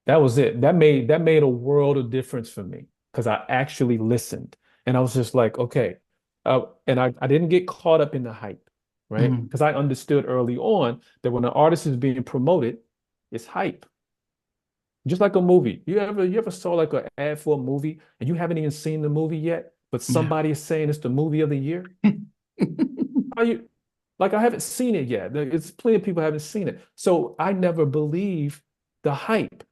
That was it. That made a world of difference for me because I actually listened. And I was just like, okay. And I didn't get caught up in the hype, right? Mm. Because I understood early on that when an artist is being promoted, it's hype. Just like a movie. You ever saw like an ad for a movie and you haven't even seen the movie yet, but Yeah. somebody is saying it's the movie of the year? Are you like I haven't seen it yet. It's plenty of people haven't seen it. So I never believed the hype.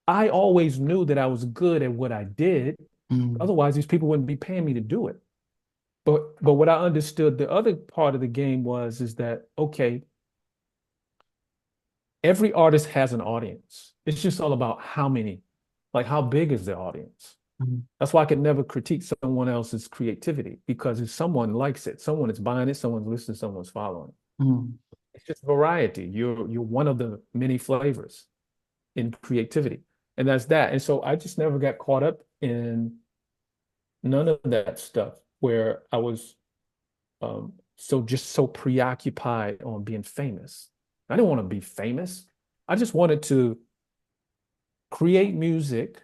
I always knew that I was good at what I did. Mm. Otherwise, these people wouldn't be paying me to do it. But what I understood, the other part of the game was is that okay, every artist has an audience. It's just all about how many, like how big is the audience. Mm. That's why I could never critique someone else's creativity because if someone likes it, someone is buying it, someone's listening, someone's following. Mm. It's just variety. You're one of the many flavors in creativity, and that's that. And so I just never got caught up in none of that stuff where I was so preoccupied on being famous. I didn't want to be famous. I just wanted to create music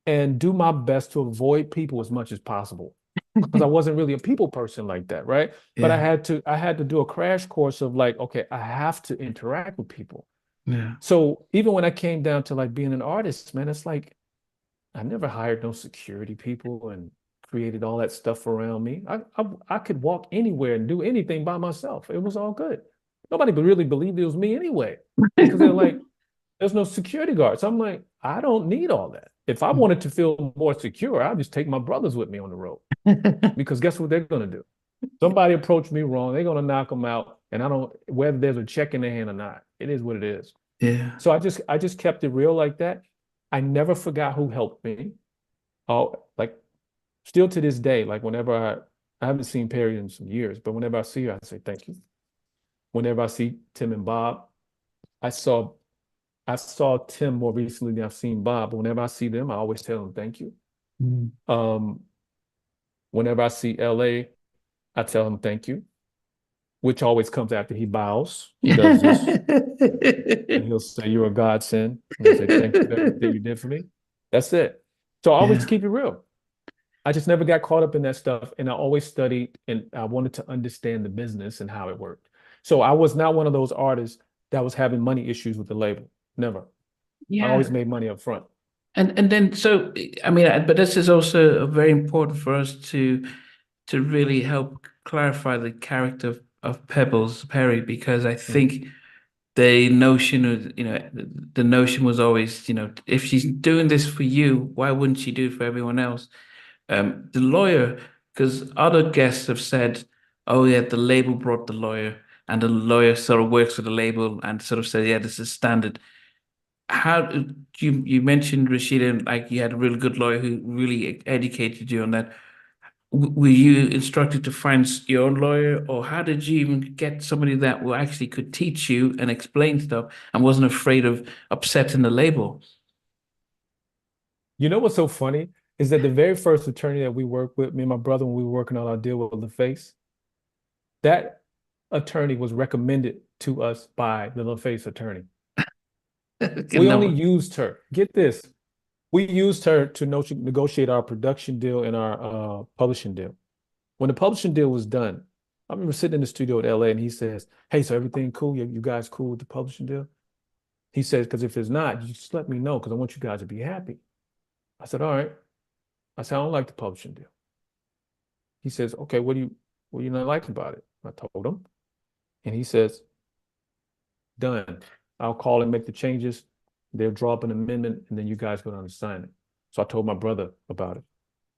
and do my best to avoid people as much as possible because I wasn't really a people person like that, right? But I Yeah. had to I had to do a crash course of like, okay, I have to interact with people. Yeah. So even when I came down to like being an artist, man, it's like I never hired no security people and created all that stuff around me. I could walk anywhere and do anything by myself. It was all good. Nobody really believed it was me anyway, because they're like, there's no security guards. I'm like, I don't need all that. If I wanted to feel more secure, I'd just take my brothers with me on the road. Because guess what they're gonna do? Somebody approached me wrong, they're gonna knock them out. And I don't whether there's a check in their hand or not. It is what it is. Yeah. So I just kept it real like that. I never forgot who helped me. Oh, like still to this day, like whenever I haven't seen Perry in some years, but whenever I see her, I say thank you. Whenever I see Tim and Bob, I saw I saw Tim more recently than I've seen Bob, but whenever I see them, I always tell them thank you. Mm. Um, Whenever I see LA, I tell him thank you, which always comes after he bows. He does this, and he'll say, "You're a godsend." And I say, "Thank you for everything you did for me." That's it. So I always Yeah. keep it real. I just never got caught up in that stuff. And I always studied and I wanted to understand the business and how it worked. So I was not one of those artists that was having money issues with the label. Never. I Yeah. always made money up front. And then so I mean, but this is also very important for us to really help clarify the character of Pebbles Perry because I Mhm. think the notion of the notion was always if she's doing this for you, why wouldn't she do it for everyone else? The lawyer, because other guests have said, oh yeah, the label brought the lawyer, and the lawyer sort of works for the label and sort of said, yeah, this is standard. How you mentioned Rashida, like you had a really good lawyer who really educated you on that. Were you instructed to find your own lawyer, or how did you even get somebody that will actually could teach you and explain stuff and wasn't afraid of upsetting the label? You know what's so funny is that the very first attorney that we worked with, me and my brother, when we were working on our deal with LaFace, that attorney was recommended to us by the LaFace attorney. Good We only number. used her. Get this. We used her to negotiate our production deal and our publishing deal. When the publishing deal was done, I remember sitting in the studio at LA and he says, "Hey, so everything cool? You guys cool with the publishing deal?" He says, "Because if it's not, you just let me know because I want you guys to be happy." I said, "All right." I said, "I don't like the publishing deal." He says, "Okay, what do you not like about it?" I told him. And he says, "Done. I'll call and make the changes. They'll draw up an amendment, and then you guys go down and sign it." So I told my brother about it.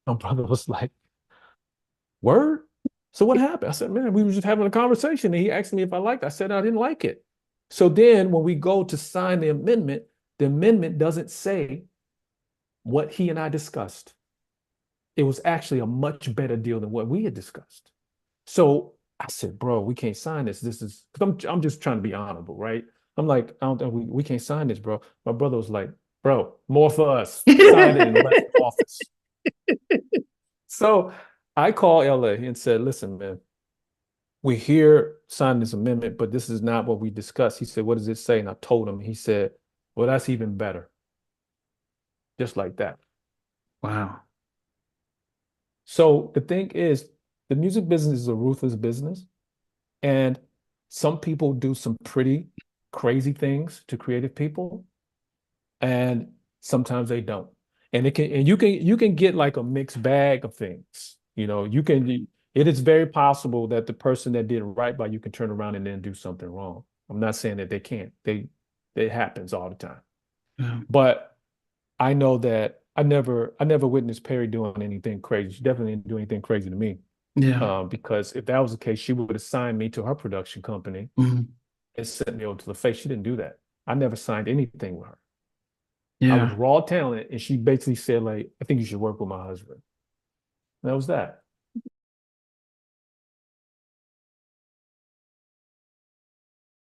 My brother was like, "Word?" So what happened? I said, "Man, we were just having a conversation." And he asked me if I liked it. I said I didn't like it. So then when we go to sign the amendment doesn't say what he and I discussed. It was actually a much better deal than what we had discussed. So I said, "Bro, we can't sign this. This is because I'm just trying to be honorable, right?" I'm like, "I don't think we can't sign this, bro." My brother was like, "Bro, more for us. Sign it and left the office." So I called LA and said, "Listen, man, we're here signing this amendment, but this is not what we discussed." He said, "What does it say?" And I told him. He said, Well, that's even better. Just like that. Wow. So the thing is, the music business is a ruthless business. And some people do some pretty crazy things to creative people, and sometimes they don't. And you can get like a mixed bag of things. It is very possible that the person that did right by you can turn around and then do something wrong. I'm not saying that they can't. It happens all the time. Yeah. But I know that I never witnessed Perry doing anything crazy. She definitely didn't do anything crazy to me. Yeah. Because if that was the case, she would have signed me to her production company Mhm. and sent me over to LaFace. She didn't do that. I never signed anything with her. I was Yeah. raw talent, and she basically said, like, I think you should work with my husband. And that was that.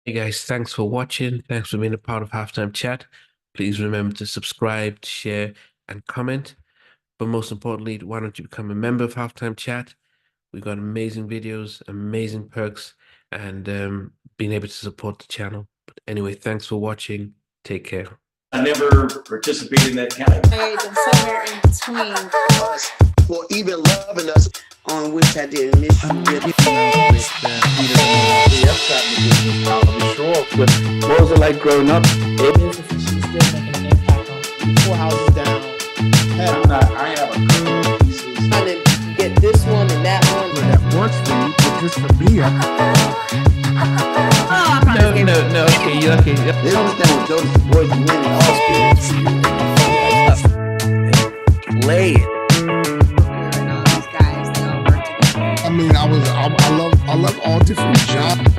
Hey guys, thanks for watching. Thanks for being a part of Halftime Chat. Please remember to subscribe, share, and comment. But most importantly, why don't you become a member of Halftime Chat? We've got amazing videos, amazing perks, and being able to support the channel. But anyway, thanks for watching. Take care. I never participated in that category. And somewhere in between us for even loving us, on which I didn't miss you. What was it like growing up? She's still making an impact on 4 houses down. I have a couple of pieces. trying to get this one and that one. That works for you, but just for me, No. Okay. They don't understand what Jodeci's voice winning all spirits. Play it. And all these guys, they all work together. I mean, I love all different genres.